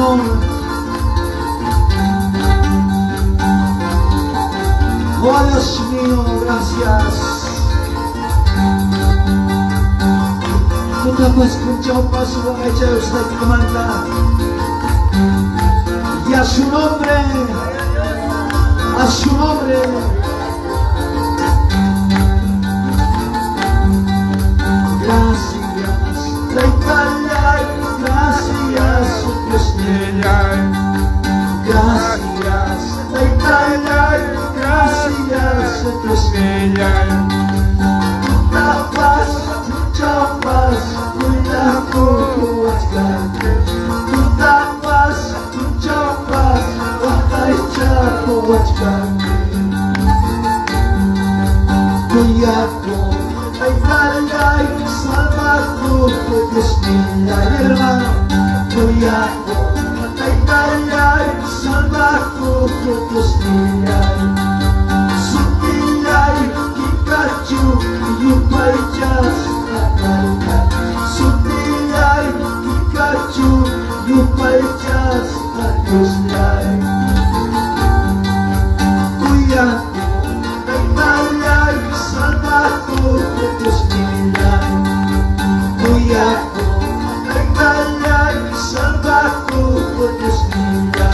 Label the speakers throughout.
Speaker 1: Señor. Oh Dios mío, gracias. Tú dapat escuchar un paso a ella usted que comanda. Y a su nombre, a su nombre. Gracias, gracias, Dios mío. Gracias, gracias, Dios mío. Tapas, chapas, cuida con tu tapas, chapas, wakay chapo wachkami. Kuya ko ay talay, salvato ko Diyos nila. Hermano, kuya ko ay talay, salvato ko Diyos nila. Sutilay, Pikachu, yupay Diyos katalay. Sutilay, Pikachu, yupay Diyos katalay. Kuya ko ay talay, salvato ko Diyos nila. Kuya ko ay talay, salvato ko Diyos nila.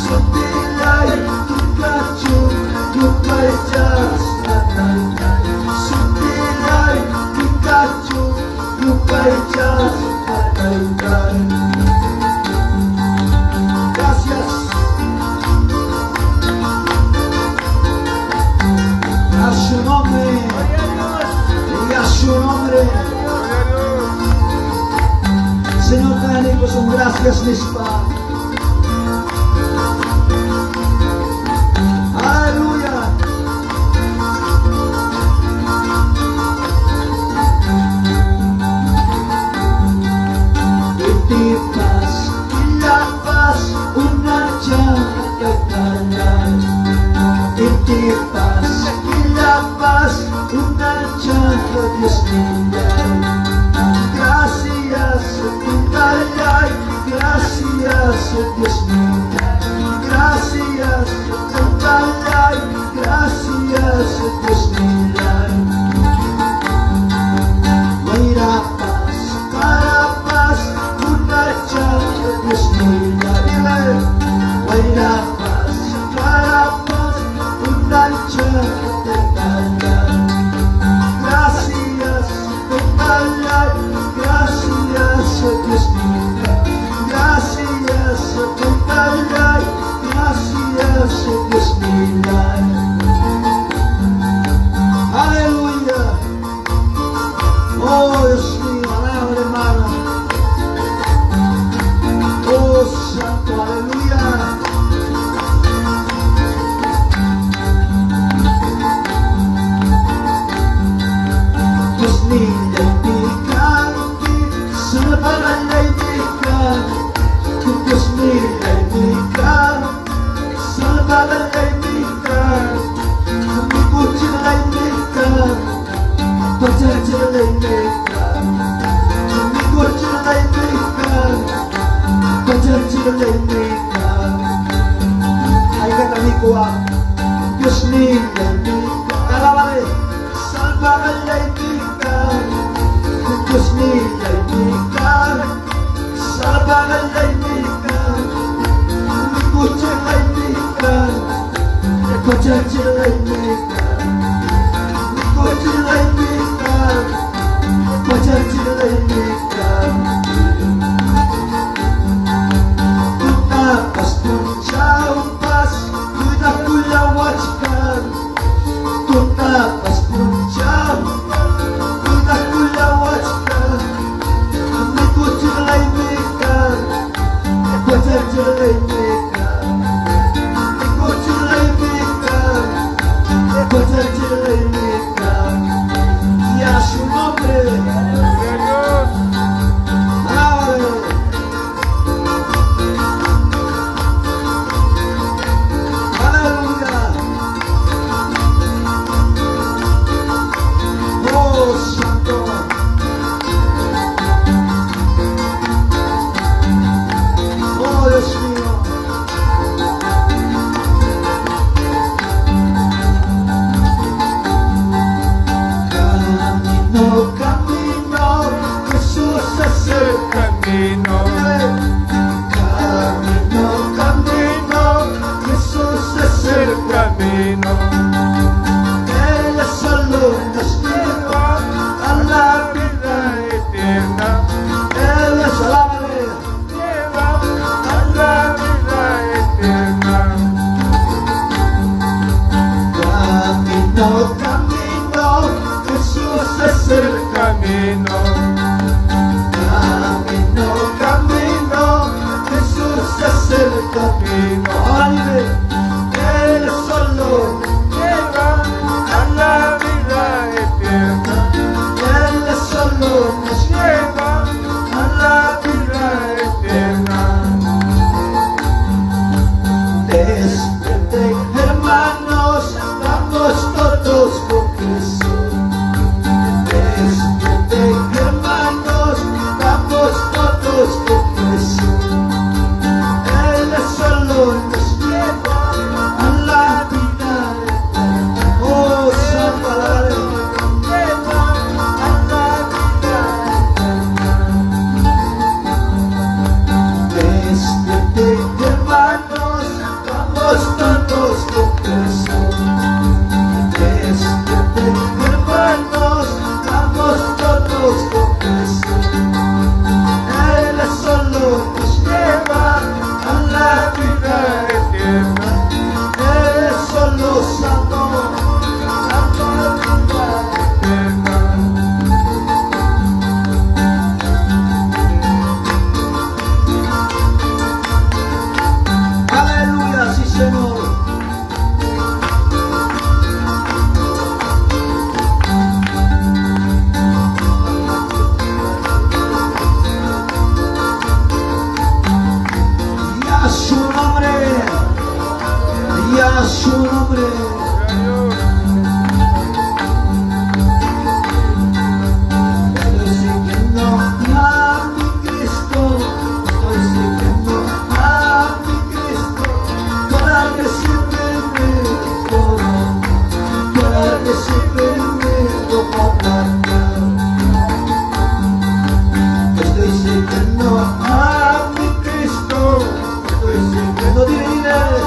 Speaker 1: Sutilay, Pikachu, yupay Diyos katalay. Sutilay, Pikachu, yupay Diyos katalay. Gracias. A su nombre, y a su nombre. Señor, tenemos un gracias, mis padres. Aleluya. Y paz, y la paz, una llama que callar. Y paz, y la paz, una llama Dios mío. Gracias, gracias, Dios mío. Gracias, gracias, Dios mío. Mayra paz, para paz, una llama Dios mío. Mayra paz, para paz, una llama de callar. Gracias, gracias, Dios mío. Gracias, gracias, Dios mío. Aleluya. Oh Dios mío, alabra hermano. Oh santo, aleluya. Diyos nilaibigan, sa panalaibigan. Diyos nilaibigan, sa panalaibigan. Amigo nilaibigan, pacar nilaibigan. Amigo nilaibigan, pacar nilaibigan. Ay katami ko Diyos nilaibigan. Kalawari, salva kalaibigan. Diyos nilaibigan, salva kalaibigan. Amigo nilaibigan, pacar nilaibigan. Amigo nilaibigan, pacar nilaibigan. Tutapas punchaupas, kuda kulawachkan. Tutapas punchaupas, kuda kulawachkan. Amigo nilaibigan, pacar nilaibigan. Amigo nilaibigan, pacar abandonar. Estoy siguiendo a mi Cristo, estoy siguiendo dinero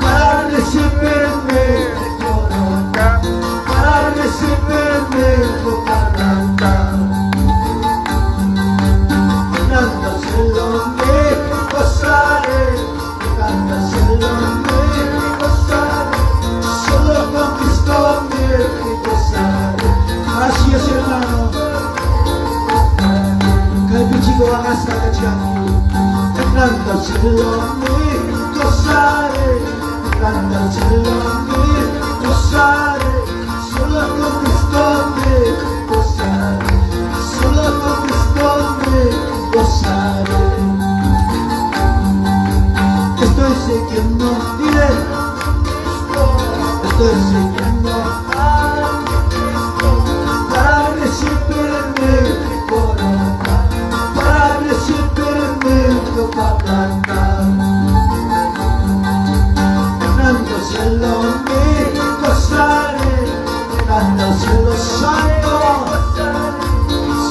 Speaker 1: para recibirme corona, para recibirme coronata. Cantárselo me gozaré, cantárselo me gozaré, solo con Cristo me gozaré. Así es, hermano. Chico van a estar echando, cantárselo me gozaré, cantárselo me gozaré, solo con Cristo me gozaré, solo con Cristo me gozaré. Estoy siguiendo, dile, estoy siguiendo a Cristo para recibirme corona, para recibirme coronata. Cantárselo me gozaré, cantárselo santo,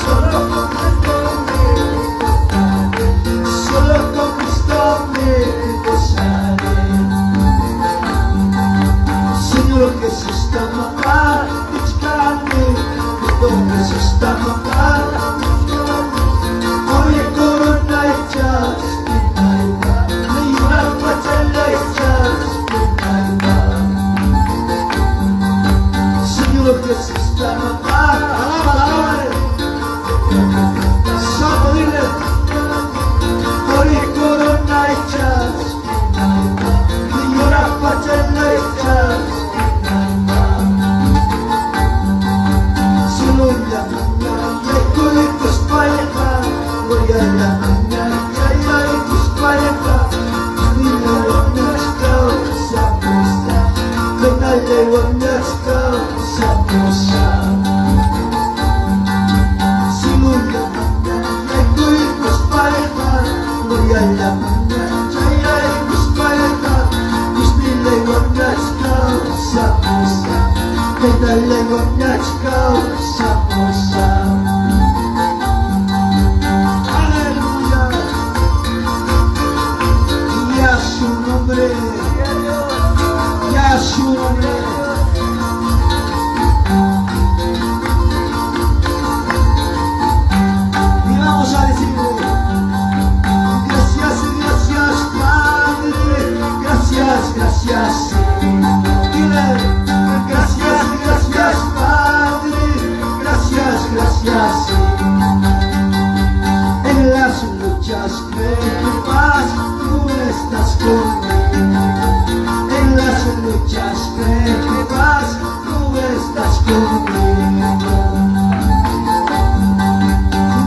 Speaker 1: solo con Cristo me gozaré, solo con Cristo me gozaré. Señor Jesús tamaka, ichkani, Cristo Jesús tamaka, oye corona echas, pinaiba, ni una pachela echas, pinaiba. Señor Jesús tamaka, alábale, santo dile, oye corona echas, pinaiba, ni una pachela echas, pinaiba. Solo la mañana y tus parejas, voy a la mañana y tus parejas, ni la bonasca, samosa, con la bonasca, samosa. Solo la mañana y tus parejas, voy a la mañana y tus parejas, ni la bonasca, samosa, con la bonasca, samosa. Su nombre, ya su nombre. Y vamos a decirle, gracias, gracias Padre, gracias, gracias Señor. Dile, gracias, gracias Padre, gracias, gracias Señor. En las luchas que vas, tú estás conmigo, en las luchas que vas, tú estás conmigo.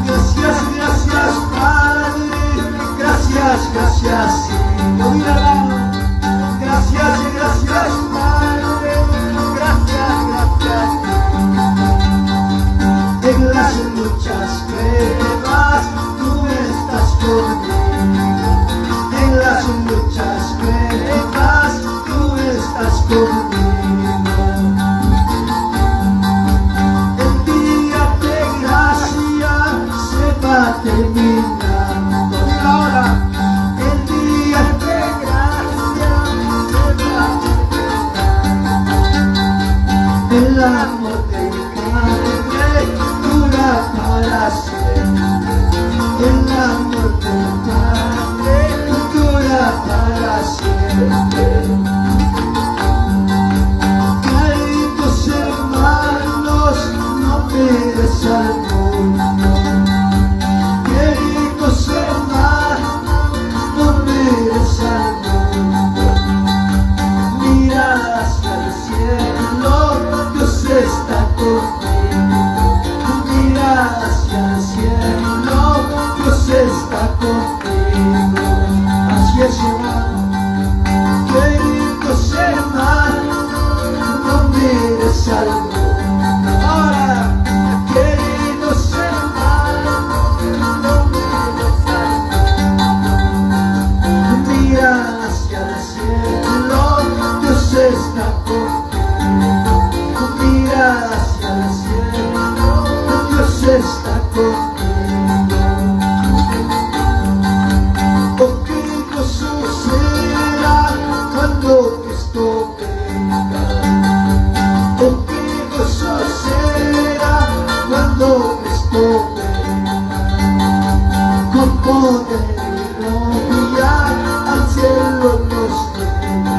Speaker 1: Gracias, gracias Padre, gracias, gracias Señor. Gracias, gracias Padre, gracias, gracias. En las luchas que vas, tú estás conmigo, en las luchas que vas, tú estás conmigo. El día de gracia se va terminando. Ahora, el día de gracia se va terminando. El amor del Padre dura para siempre. El amor del Padre dura para siempre. Queridos hermanos, no mires al mundo. Queridos hermanos, no mires al mundo. Mira hacia el cielo, Dios está contigo. Mira hacia el cielo. está conmigo. Oh, qué gozo será cuando Cristo venga. Oh, qué gozo será cuando Cristo venga. Con poder y gloria al cielo nos lleva.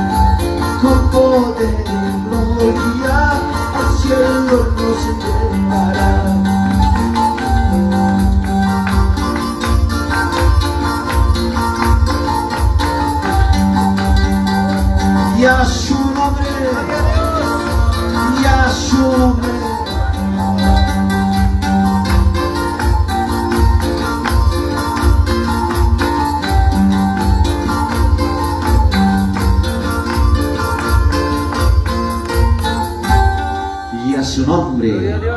Speaker 1: Con poder y gloria al cielo nos llevará. Y a su nombre, y a su nombre. Y a su nombre.